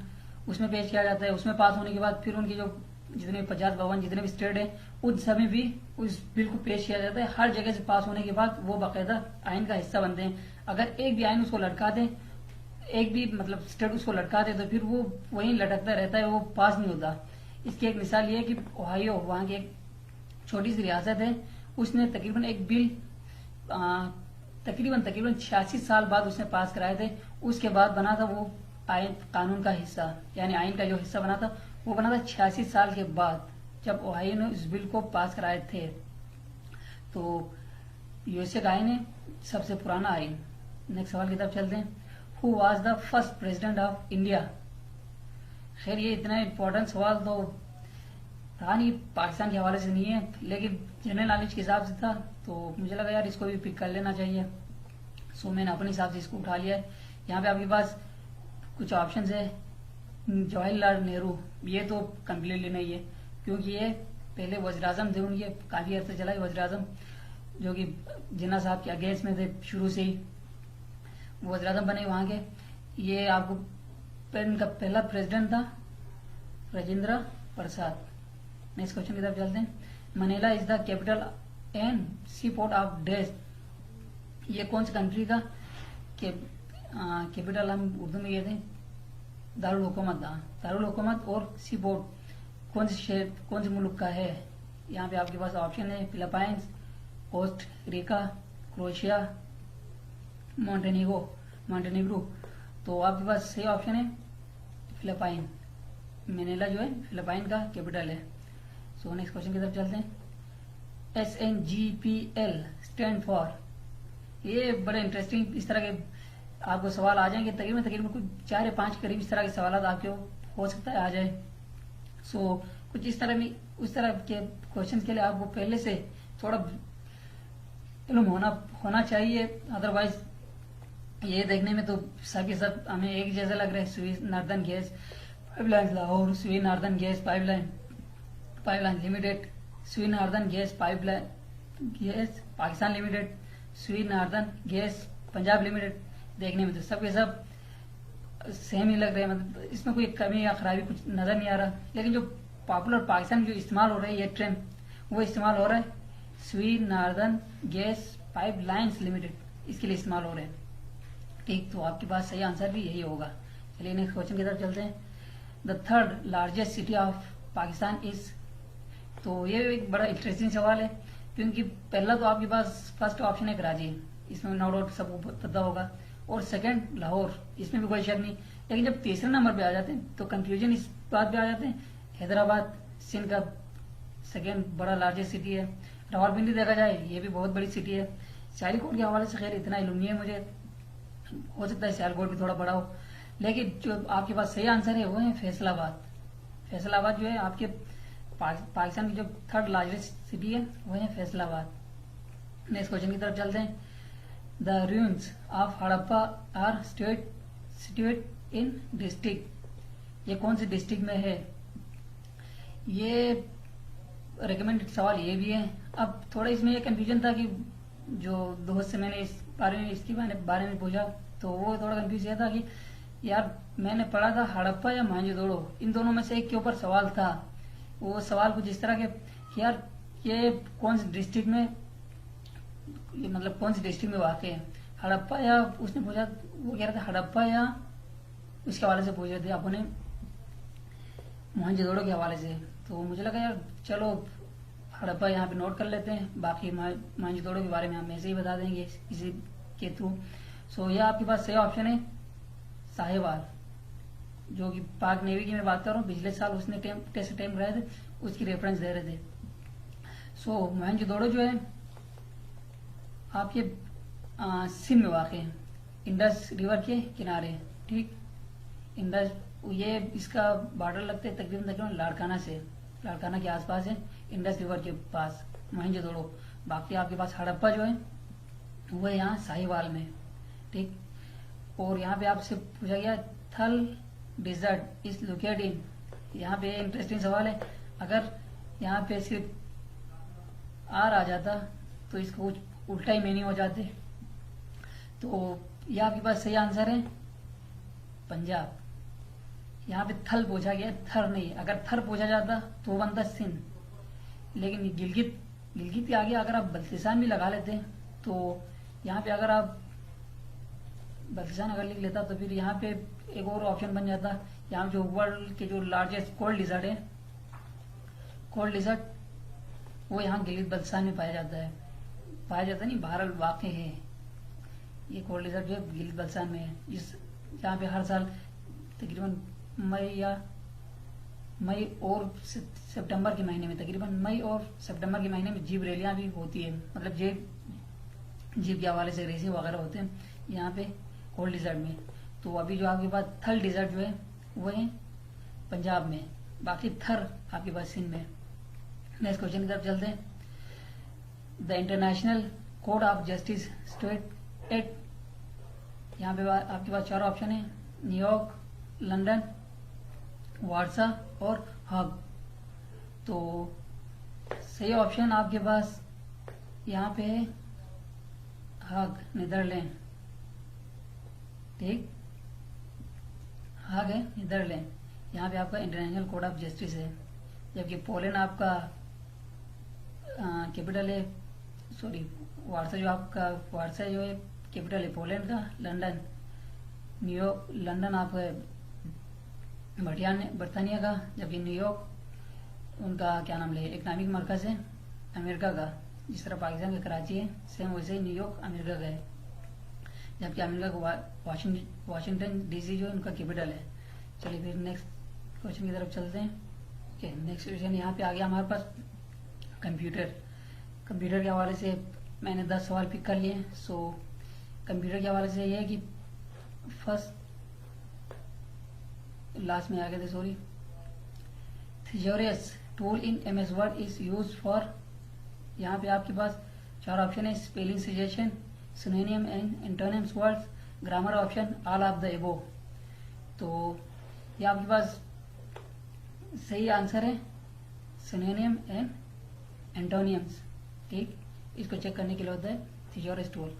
उसमें पेश किया जाता है। उसमें पास होने के बाद फिर उनकी जो जितने 50 52 जितने भी स्टेट है उन सभी भी उस बिल को पेश किया जाता है। हर जगह से पास होने के बाद वो बाकायदा आइन का हिस्सा बनते हैं। अगर एक भी आइन उसको लटका दे, एक भी मतलब स्टेट उसको लटका दे तो फिर वो वहीं लटकता रहता है, वो पास नहीं होता। इसकी एक मिसाल ये है कि ओहायो वहां की एक छोटी सी रियासत है, उसने तकरीबन एक बिल तकरीबन 86 साल बाद उसने पास कराए थे। उसके बाद बना था वो आइन कानून का हिस्सा, यानी आइन का जो हिस्सा बना था वो बना था 86 साल के बाद, जब ओहायो ने इस बिल को पास कराए थे। तो यूएसए का आइन है सबसे पुराना आइन। नेक्स्ट सवाल की तरफ चलते हैं। Who was the first president of India? खैर ये इतना इम्पोर्टेंट सवाल तो था नहीं, पाकिस्तान के हवाले से नहीं है, लेकिन जनरल नॉलेज के हिसाब से था, तो मुझे लगा यार इसको भी पिक कर लेना चाहिए। सो मैंने अपने हिसाब से इसको उठा लिया है। यहाँ पे आपके पास कुछ ऑप्शंस है। जवाहरलाल नेहरू, ये तो कम्प्लीटली नहीं है, क्योंकि ये पहले वज़ीर आज़म थे, उनके काफी अर्से चला वज़ीर आज़म, जो कि जिन्ना साहब के अगेंस्ट में थे शुरू से ही, वज़ीर आज़म बने वहां के। ये आपको इनका पहला प्रेसिडेंट था राजेंद्र प्रसाद। नेक्स्ट क्वेश्चन की तरफ चलते हैं। Manila is the capital and sea port of dash? ये कौन सी कंट्री का कैपिटल हम उर्दू में कहते हैं दारुल हुकूमत। दारुल हुकूमत और सी पोर्ट कौन से शहर कौन से मुल्क का है? यहाँ पे आपके पास ऑप्शन है Philippines, Costa Rica, Croatia, Montenegro. तो आपके पास सही ऑप्शन है फिलीपाइन। मनीला जो है फिलीपाइन का कैपिटल है। सो नेक्स्ट क्वेश्चन की तरफ चलते हैं। SNGPL stand for? ये बड़े इंटरेस्टिंग इस तरह के आपको सवाल आ जाएंगे, तकरीबन कुछ 4 या 5 करीब इस तरह के सवाल आपके हो सकता है आ जाए। सो कुछ इस तरह में उस तरह के क्वेश्चन के लिए आपको पहले से थोड़ा इल्म होना चाहिए, अदरवाइज ये देखने में तो सबके सब हमें एक जैसा लग रहा है। Sui northern gas pipeline Lahore, Sui northern gas pipeline limited, Sui northern gas pipeline gas Pakistan limited, Sui northern gas Punjab limited. देखने में तो सबके सब सेम ही लग रहे हैं, मतलब इसमें कोई कमी या खराबी कुछ नजर नहीं आ रहा। लेकिन जो पॉपुलर पाकिस्तान में जो इस्तेमाल हो रहा है ये ट्रेंड, वो इस्तेमाल हो रहा है Sui northern gas pipelines limited, इसके लिए इस्तेमाल हो रहे हैं। ठीक, तो आपके पास सही आंसर भी यही होगा। चलिए नेक्स्ट क्वेश्चन की तरफ चलते हैं। The third largest city of Pakistan is? तो ये एक बड़ा इंटरेस्टिंग सवाल है, क्योंकि पहला तो आपके पास फर्स्ट ऑप्शन है कराची, इसमें नो डाउट सबको पता होगा, और सेकंड लाहौर, इसमें भी कोई शक नहीं। लेकिन जब तीसरे नंबर पे आ जाते हैं तो कंफ्यूजन इस बात पे आ जाते हैं, हैदराबाद सिंध का सेकंड बड़ा लार्जेस्ट सिटी है। रावलपिंडी देखा जाए ये भी बहुत बड़ी सिटी है। सियालकोट के हवाले से खैर इतना इल्म नहीं है मुझे, हो सकता है सियालकोट भी थोड़ा बड़ा हो, लेकिन जो आपके पास सही आंसर है वो है फैसलाबाद। फैसलाबाद जो है आपके पाकिस्तान की जो थर्ड लार्जेस्ट सिटी है वो है फैसलाबाद। नेक्स्ट क्वेश्चन की तरफ चलते हैं। The ruins of Harappa are situated in district? ये कौन सी डिस्ट्रिक्ट में है? ये रिकमेंडेड सवाल ये भी है। अब थोड़ा इसमें ये कंफ्यूजन था कि जो दोस्त से मैंने इसके बारे में पूछा तो वो थोड़ा कंफ्यूज था कि यार मैंने पढ़ा था हड़प्पा या मोहनजोदड़ो, इन दोनों में से एक के ऊपर सवाल था। वो सवाल कुछ इस तरह के कि यार ये कौन सी डिस्ट्रिक्ट में, मतलब कौन सी डिस्ट्रिक्ट में वाक़ है, हड़प्पा या उसने पूछा, वो कह रहा था हड़प्पा या उसके हवाले से पूछ रहे थे अपने मोहनजोदड़ो के हवाले से। तो मुझे लगा यार चलो हड़प्पा यहाँ पे नोट कर लेते हैं, बाकी मोहनजोदड़ो के बारे में हम ऐसे ही बता देंगे इसी के थ्रू। सो यह आपके पास सही ऑप्शन है साहिवाल, जो कि पाक नेवी की मैं बात कर रहा हूँ, पिछले साल उसने टेस्ट अटेम्प्ट कराए थे, उसकी रेफरेंस दे रहे थे। सो मोहनजोदड़ो जो है आपके सिंध में वाक़ है, इंडस रिवर के किनारे। ठीक, इंडस ये इसका बॉर्डर लगते है तकरीबन लाड़काना से, लाड़काना के आसपास है, इंडस रिवर के पास मोहनजोदड़ो। बाकी आपके पास हड़प्पा जो है वो है यहाँ साहिवाल में, ठीक। और यहाँ पे आपसे पूछा गया थल डिजर्ट इज लोकेटेड इन, यहाँ पे इंटरेस्टिंग सवाल है। अगर यहाँ पे सिर्फ आर आ जाता तो इसका कुछ उल्टा ही मीनिंग हो जाते। तो ये आपके पास सही आंसर है पंजाब। यहाँ पे थल पूछा गया, थर नहीं। अगर थर पूछा जाता तो बनता सिंध, लेकिन गिलगित के आगे अगर आप बल्तिस्तान भी लगा लेते तो यहाँ पे अगर आप बल्तिस्तान अगर लिख लेता तो फिर यहाँ पे एक और ऑप्शन बन जाता। यहाँ जो वर्ल्ड के जो लार्जेस्ट कोल्ड डिजर्ट है, कोल्ड डिजर्ट, वो यहाँ गिलगित बल्तिस्तान में पाया जाता है। पाया जाता नहीं, बहरहाल वाक़ है। ये कोल्ड डिजर्ट जो है गिलगित बल्तिस्तान में है, जहाँ पे हर साल तकरीबन मई और सितंबर के महीने में, तकरीबन मई और सितंबर के महीने में जीप रैलियां भी होती है। मतलब जीप के हवाले से रेसिंग वगैरह होते हैं यहाँ पे कोल्ड डिजर्ट में। तो अभी जो आपके पास थल डिजर्ट जो है वो है पंजाब में, बाकी थर आपके पास सिंध में। नेक्स्ट क्वेश्चन की तरफ चलते हैं। The international court of justice state at, यहाँ पे आपके पास 4 ऑप्शन है, न्यूयॉर्क, लंदन, वार्सा और हग। तो सही ऑप्शन आपके पास यहाँ पे है हग, नीदरलैंड, ठीक। हग है नीदरलैंड, यहाँ पे आपका इंटरनेशनल कोड ऑफ जस्टिस है। जबकि पोलैंड आपका कैपिटल है, सॉरी वार्सा जो आपका, वार्सा जो है कैपिटल है पोलैंड का। लंदन, न्यूयॉर्क, लंदन आपका बर्तानिया का, जबकि न्यूयॉर्क उनका क्या नाम ले इकनॉमिक मरकज है अमेरिका का। जिस तरह पाकिस्तान का कराची है, सेम वैसे ही न्यूयॉर्क अमेरिका का है। जबकि अमेरिका का वाशिंगटन डीसी जो है उनका कैपिटल है। चलिए फिर नेक्स्ट क्वेश्चन की तरफ चलते हैं। ओके, नेक्स्ट क्वेश्चन यहाँ पे आ गया हमारे पास कंप्यूटर के हवाले से मैंने 10 सवाल पिक कर लिए। सो कंप्यूटर के हवाले से ये है कि लास्ट में आ गए थे, sorry. Thesaurus tool in MS Word is use for, यहाँ पे आपके पास 4 ऑप्शन है, spelling suggestion, synonym and antonyms words, grammar option, all of the above. तो ये आपके पास सही आंसर है सिनोनिम एंड एंटोनियम्स, ठीक। इसको चेक करने के लिए होता है थिजोरियस टूल।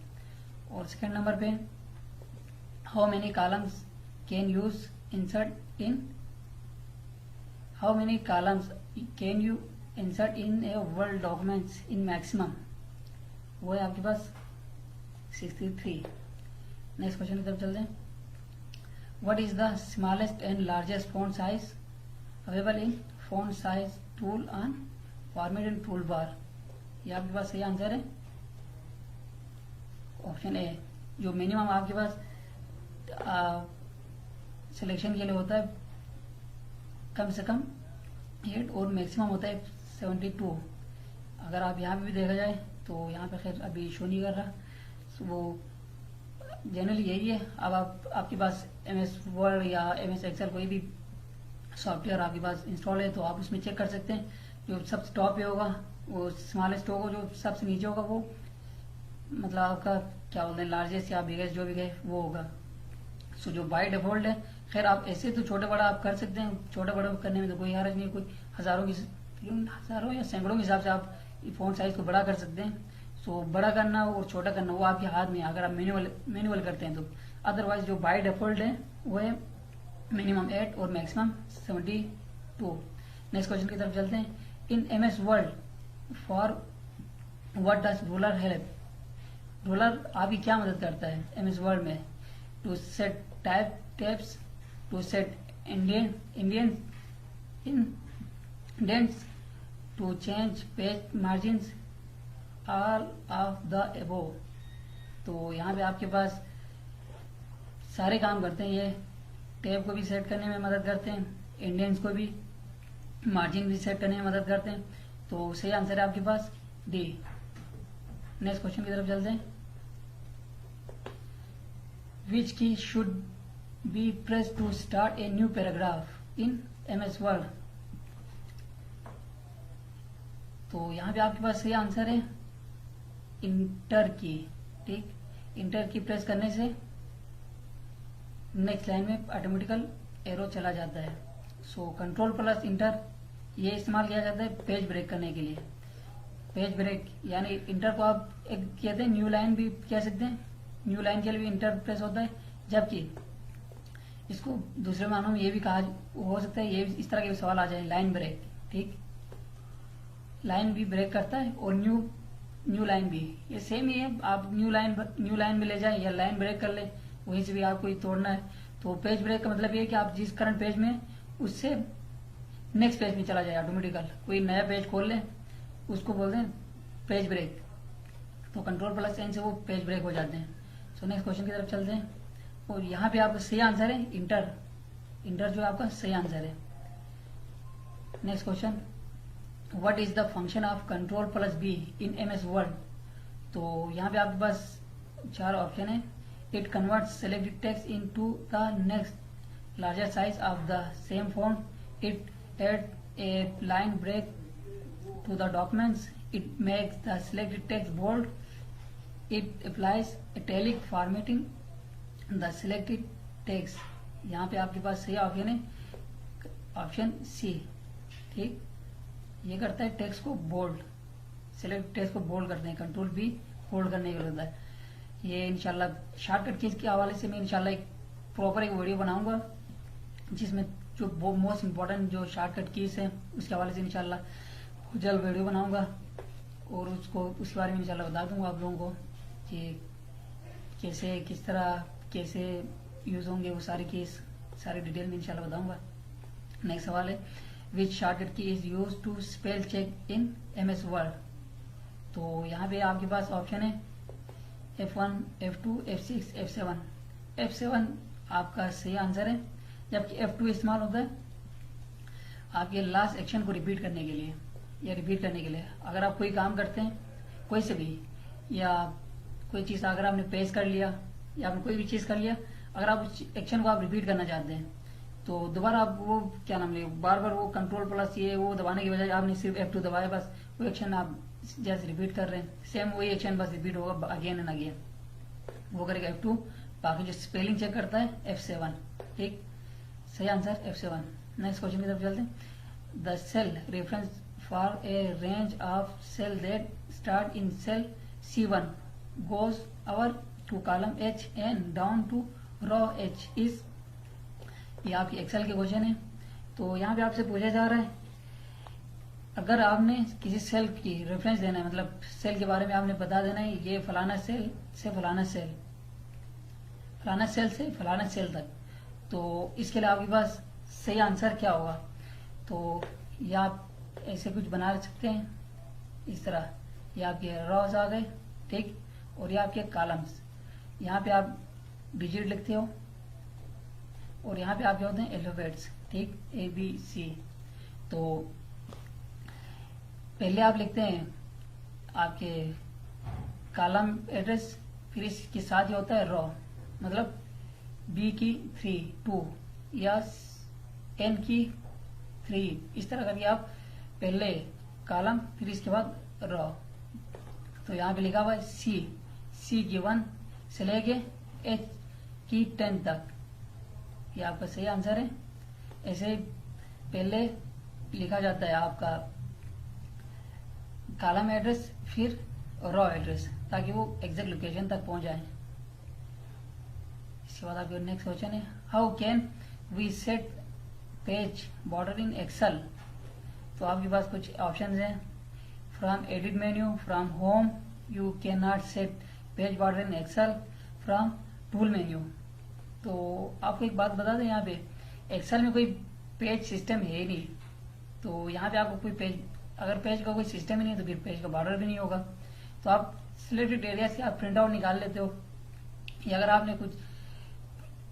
और सेकंड नंबर पे, how many columns can use insert in, how many columns can you insert in a word documents in maximum, वो है आपके पास 63। नेक्स्ट क्वेश्चन की तरफ चलते हैं। What is the smallest and largest font size available in font size tool on format and tool bar, ये आपके पास सही आंसर है ऑप्शन ए। जो मिनिमम आपके पास सिलेक्शन के लिए होता है कम से कम 8 और मैक्सिमम होता है 72। अगर आप यहाँ पे भी देखा जाए तो यहाँ पे खैर अभी शो नहीं कर रहा, तो वो जनरली यही है। अब आपके पास एमएस वर्ड या एमएस एक्सेल कोई भी सॉफ्टवेयर आपके पास इंस्टॉल है तो आप उसमें चेक कर सकते हैं। जो सबसे टॉप पे होगा वो स्मॉलेस्ट होगा, जो सबसे नीचे होगा वो मतलब आपका क्या बोलते हैं लार्जेस्ट या बिगेस्ट जो भी है वो होगा। सो जो बाय डिफॉल्ट है, खैर आप ऐसे तो छोटा बड़ा आप कर सकते हैं, छोटा बड़ा करने में तो कोई हर्ज नहीं, कोई हजारों या सैकड़ों के हिसाब से आप फोन साइज को बड़ा कर सकते हैं। सो बड़ा करना और छोटा करना वो आपके हाथ में है अगर आप मैनुअल करते हैं तो। अदरवाइज जो बाय डिफॉल्ट है वो है मिनिमम 8 और मैक्सिमम 72। नेक्स्ट क्वेश्चन की तरफ चलते हैं। In MS Word for what does ruler help, ruler आपकी क्या मदद करता है एमएस वर्ड में? To set type tabs, to set indent indents, to change page margins, all of the above। तो यहाँ पे आपके पास सारे काम करते हैं ये। टैब को भी सेट करने में मदद करते हैं, इंडेंट्स को भी, मार्जिन भी सेट करने में मदद करते हैं। तो सही आंसर है आपके पास डी। नेक्स्ट क्वेश्चन की तरफ चलते हैं। Which key should be press to start a new paragraph in MS Word? तो यहाँ पे आपके पास सही आंसर है इंटर की। ठीक, इंटर की प्रेस करने से नेक्स्ट लाइन में ऑटोमेटिकल एरो चला जाता है। सो कंट्रोल प्लस इंटर ये इस्तेमाल किया जाता है पेज ब्रेक करने के लिए। पेज ब्रेक यानी इंटर को आप एक कहते हैं न्यू लाइन भी कह सकते हैं, न्यू लाइन के लिए भी इंटर प्रेस होता है, जबकि इसको दूसरे मानों में ये भी कहा हो सकता है, ये इस तरह के भी सवाल आ जाए लाइन ब्रेक। ठीक, लाइन भी ब्रेक करता है और न्यू लाइन भी, ये सेम ही है। आप न्यू लाइन में ले जाए या लाइन ब्रेक कर ले, वहीं से भी आपको तोड़ना है। तो पेज ब्रेक का मतलब ये है कि आप जिस करंट पेज में उससे नेक्स्ट पेज में चला जाए ऑटोमेटिकल, कोई नया पेज खोल ले, उसको बोलते हैं पेज ब्रेक। तो कंट्रोल प्लस एन से वो पेज ब्रेक हो जाते हैं। सो नेक्स्ट क्वेश्चन की तरफ चलते हैं, और यहाँ पे आपका सही आंसर है इंटर। इंटर जो आपका सही आंसर है। Next question, what is the function of control plus B in MS Word. तो यहाँ पे आपके पास 4 ऑप्शन है। It converts selected text into the next larger size of the same font. It add a line break to the documents. It makes the selected text bold. It applies italic formatting the selected text. यहाँ पे आपके पास सही option है option C. ठीक, ये करता है text को बोल्ड, सिलेक्ट टेक्स्ट को बोल्ड करते हैं, कंट्रोल बी होल्ड करने के लिए होता है। ये इंशाल्लाह शॉर्टकट कीज के हवाले से मैं इंशाल्लाह एक प्रॉपर एक वीडियो बनाऊंगा, जिसमें जो मोस्ट इम्पोर्टेंट जो शॉर्टकट कीज है उसके हवाले से इंशाल्लाह जल्द वीडियो बनाऊंगा, और उसके बारे में इंशाल्लाह बता दूंगा आप लोगों को कि कैसे किस तरह कैसे यूज होंगे वो सारी कीज, सारी डिटेल में इंशाल्लाह बताऊंगा। नेक्स्ट सवाल है, which shortcut key is use to spell check in MS Word. तो यहाँ पे आपके पास ऑप्शन है F1, F2, F6, F7। F7 आपका सही आंसर है, जबकि F2 इस्तेमाल होता है आपके लास्ट एक्शन को रिपीट करने के लिए या रिपीट करने के लिए। अगर आप कोई काम करते हैं कोई से भी, या कोई चीज अगर आपने पेश कर लिया या आपने कोई भी चीज कर लिया, अगर आप उस एक्शन को आप रिपीट करना चाहते हैं तो दोबारा आप वो क्या नाम ले बार बार वो कंट्रोल प्लस ये वो दबाने की बजाय आपने सिर्फ F2 दबाया, बस वो एक्शन आप जैसे रिपीट कर रहे हैं सेम वही एक्शन बस रिपीट होगा अगेन एंड अगेन, वो करेगा F2। बाकी जो स्पेलिंग चेक करता है F7। ठीक, सही आंसर F7। नेक्स्ट क्वेश्चन की तरफ चलते हैं, the cell reference for a range of cell that start in cell C1 goes over to column H and down to row H is। ये आपकी एक्सेल के क्वेश्चन है। तो यहाँ पे आपसे पूछा जा रहा है, अगर आपने किसी सेल की रेफरेंस देना है, मतलब सेल के बारे में आपने बता देना है ये फलाना सेल से फलाना सेल, फलाना सेल से फलाना सेल तक, तो इसके लिए आपके पास सही आंसर क्या होगा। तो या आप ऐसे कुछ बना सकते हैं इस तरह, ये आपके रॉज आ गए। ठीक, और ये आपके कॉलम्स, यहाँ पे आप डिजिट लिखते हो और यहाँ पे आप क्या होते हैं अल्फाबेट्स। ठीक, ABC। तो पहले आप लिखते हैं आपके कॉलम एड्रेस, फिर इसके साथ ये होता है रॉ, मतलब B की 2 या N की 3, इस तरह करके आप पहले कॉलम फिर इसके बाद रॉ। तो यहाँ पे लिखा हुआ है C की 1 से लेके H की 10 तक, ये आपका सही आंसर है। ऐसे पहले लिखा जाता है आपका कॉलम एड्रेस फिर रॉ एड्रेस, ताकि वो एग्जैक्ट लोकेशन तक पहुंच जाए। इसके बाद आपका नेक्स्ट क्वेश्चन है, how can we set page border in Excel. तो आपके पास कुछ ऑप्शंस हैं, from edit menu, from home, you can not set page border in Excel, from tool menu. तो आपको एक बात बता दें, यहाँ पे एक्सेल में कोई पेज सिस्टम है ही नहीं, तो यहाँ पे आपको कोई पेज, अगर पेज का कोई सिस्टम ही नहीं है तो फिर पेज का बॉर्डर भी नहीं होगा। तो आप सिलेक्टेड एरिया से आप प्रिंट आउट निकाल लेते हो, या अगर आपने कुछ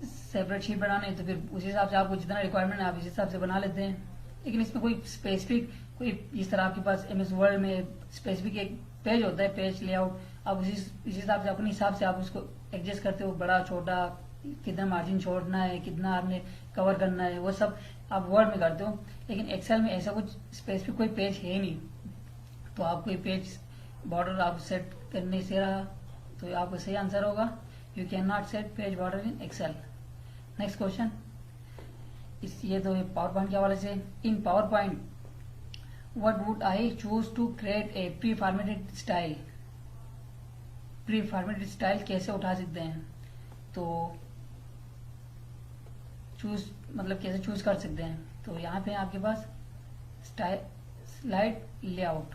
सेपरेट शीट बनाने है तो फिर उस हिसाब से आपको जितना रिक्वायरमेंट है आप इस हिसाब से बना लेते हैं। लेकिन इसमें कोई स्पेसिफिक कोई इस तरह आपके पास एमएस वर्ड में स्पेसिफिक एक पेज होता है, पेज लेआउट, आप इस हिसाब से अपने हिसाब से आप उसको एडजस्ट करते हो, बड़ा छोटा, कितना मार्जिन छोड़ना है, कितना आपने कवर करना है, वो सब आप वर्ड में करते हो। लेकिन एक्सेल में ऐसा कुछ स्पेसिफिक कोई पेज है ही नहीं, तो आपको ये पेज बॉर्डर आप सेट करने से रहा तो आपको सही आंसर होगा, you can not set page border in Excel. Next question, ये तो पावर पॉइंट के हवाले से, in PowerPoint what would I choose to create a pre formatted style. Pre formatted style कैसे उठा सकते हैं, तो चूज मतलब कैसे चूज कर सकते हैं, तो यहाँ पे आपके पास स्लाइड लेआउट,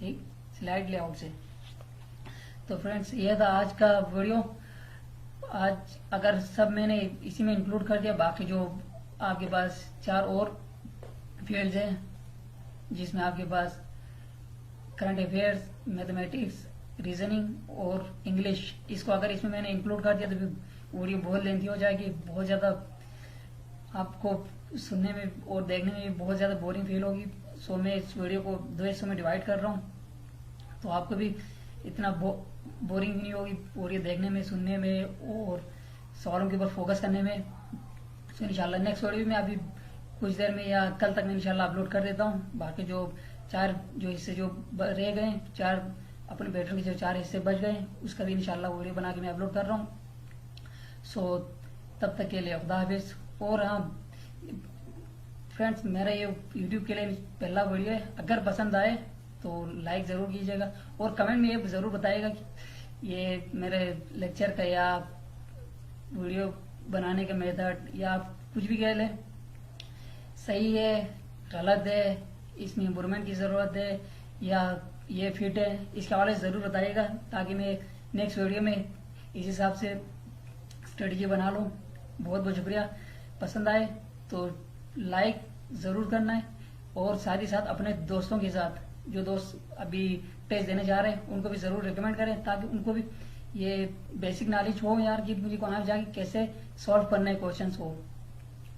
ठीक, स्लाइड लेआउट से। तो फ्रेंड्स ये था आज का वीडियो। आज अगर सब मैंने इसी में इंक्लूड कर दिया, बाकी जो आपके पास 4 और फील्ड्स हैं जिसमें आपके पास करंट अफेयर्स, मैथमेटिक्स, रीजनिंग और इंग्लिश, इसको अगर इसमें मैंने इंक्लूड कर दिया तो फिर वीडियो बहुत लेंथी हो जाएगी, बहुत ज़्यादा आपको सुनने में और देखने में बहुत ज़्यादा बोरिंग फील होगी। सो मैं इस वीडियो को 2 हिस्सों में डिवाइड कर रहा हूँ, तो आपको भी इतना बोरिंग नहीं होगी और ये देखने में, सुनने में और सवालों के ऊपर फोकस करने में। तो इंशाल्लाह नेक्स्ट वीडियो में अभी कुछ देर में या कल तक मैं इंशाल्लाह अपलोड कर देता हूँ। बाकी जो 4 जो हिस्से जो रह गए, 4 अपने पैटर्न के जो 4 हिस्से बच गए, उसका भी इंशाल्लाह वीडियो बना के मैं अपलोड कर रहा हूँ। सो तब तक के लिए खुदा हाफिज। और हाँ फ्रेंड्स, मेरा ये यूट्यूब के लिए पहला वीडियो है, अगर पसंद आए तो लाइक ज़रूर कीजिएगा और कमेंट में ये ज़रूर बताइएगा कि ये मेरे लेक्चर का या वीडियो बनाने का मेथड या कुछ भी कह लें, सही है, गलत है, इसमें इम्प्रूवमेंट की ज़रूरत है या ये फिट है, इसके हवाले से ज़रूर बताइएगा ताकि मैं नेक्स्ट वीडियो में इस हिसाब से स्ट्रेटजी बना लूँ। बहुत बहुत शुक्रिया। पसंद आए तो लाइक ज़रूर करना है और साथ ही साथ अपने दोस्तों के साथ, जो दोस्त अभी टेस्ट देने जा रहे हैं, उनको भी ज़रूर रिकमेंड करें ताकि उनको भी ये बेसिक नॉलेज हो यार कि मुझे वहाँ जाके कैसे सॉल्व करने क्वेश्चंस हो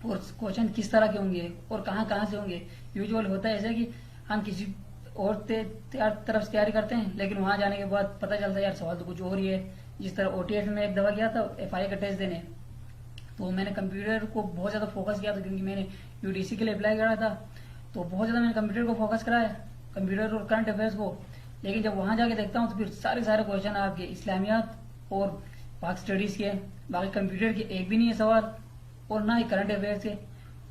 और क्वेश्चन किस तरह के होंगे और कहाँ कहाँ से होंगे। यूजुअल होता है ऐसे कि हम किसी और तरफ से तैयारी करते हैं, लेकिन वहाँ जाने के बाद पता चलता है यार सवाल तो कुछ और ही है। जिस तरह OTS में एक दफा गया था FI का टेस्ट देने, तो मैंने कंप्यूटर को बहुत ज़्यादा फोकस किया था क्योंकि मैंने UDC के लिए अप्लाई करा था, तो बहुत ज़्यादा मैंने कंप्यूटर को फोकस कराया, कंप्यूटर और करंट अफेयर्स को। लेकिन जब वहाँ जाके देखता हूँ तो फिर सारे क्वेश्चन आपके इस्लामियात और पाक स्टडीज़ के, बाकी कंप्यूटर के एक भी नहीं है सवाल और ना ही करंट अफेयर्स के।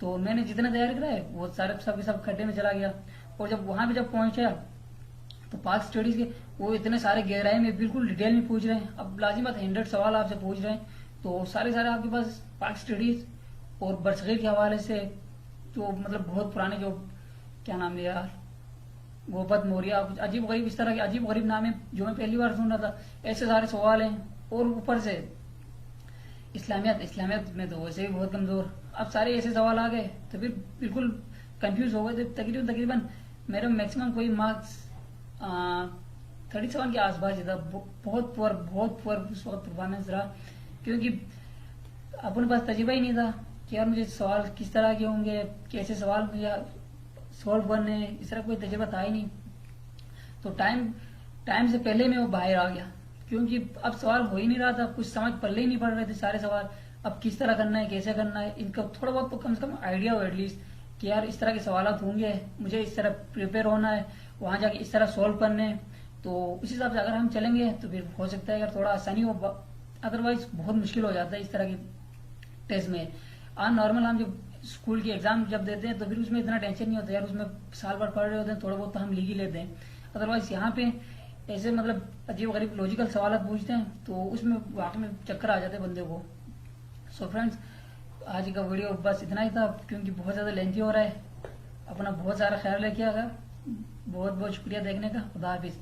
तो मैंने जितना तैयारी करा है वो सारे सब खड्डे में चला गया। और जब वहाँ पे जब पहुंचा तो पाक स्टडीज के वो इतने सारे गहराई में बिल्कुल डिटेल में पूछ रहे हैं। अब लाजिम बात 100 सवाल आपसे पूछ रहे हैं, तो सारे आपके पास पाक स्टडीज और बरसगीर के हवाले से, जो मतलब बहुत पुराने, जो क्या नाम है यार, गोपत मौर्य, अजीब गरीब, इस तरह के अजीब गरीब नाम है जो मैं पहली बार सुन रहा था। ऐसे सारे सवाल हैं और ऊपर से इस्लामियत में तो वैसे भी बहुत कमजोर। अब सारे ऐसे सवाल आ गए तो फिर बिल्कुल कंफ्यूज हो गए थे। तकरीबन मेरा मैक्सिमम कोई मार्क्स 37 के आसपास ही था। बहुत पुअर उस वक्त परफॉर्मेंस रहा, क्योंकि अपने पास तजुर्बा ही नहीं था कि यार मुझे सवाल किस तरह के होंगे, कैसे सवाल मुझे सॉल्व करने, इस तरह कोई तजुर्बा था ही नहीं। तो टाइम से पहले मैं वो बाहर आ गया, क्योंकि अब सवाल हो ही नहीं रहा था, कुछ समझ पल्ले ही नहीं पड़ रहे थे सारे सवाल। अब किस तरह करना है, कैसे करना है, इनका थोड़ा बहुत तो कम से कम आइडिया हो एटलीस्ट कि यार इस तरह के सवाल होंगे, मुझे इस तरह प्रिपेयर होना है, वहां जाके इस तरह सॉल्व करने हैं। तो उस हिसाब से अगर हम चलेंगे तो फिर हो सकता है यार थोड़ा आसानी हो, अदरवाइज बहुत मुश्किल हो जाता है इस तरह के टेस्ट में। नॉर्मल हम जब स्कूल की एग्जाम जब देते हैं तो फिर उसमें इतना टेंशन नहीं होता यार, उसमें साल भर पढ़ रहे होते हैं, थोड़ा बहुत तो हम लिख ही लेते हैं। अदरवाइज यहाँ पे ऐसे मतलब अजीब गरीब लॉजिकल सवाल पूछते हैं तो उसमें वाकई में चक्कर आ जाते हैं बंदे को। सो फ्रेंड्स, आज का वीडियो बस इतना ही था, क्योंकि बहुत ज़्यादा लेंथी हो रहा है। अपना बहुत सारा ख्याल रखिएगा। बहुत बहुत शुक्रिया देखने का। खुदा हाफिज।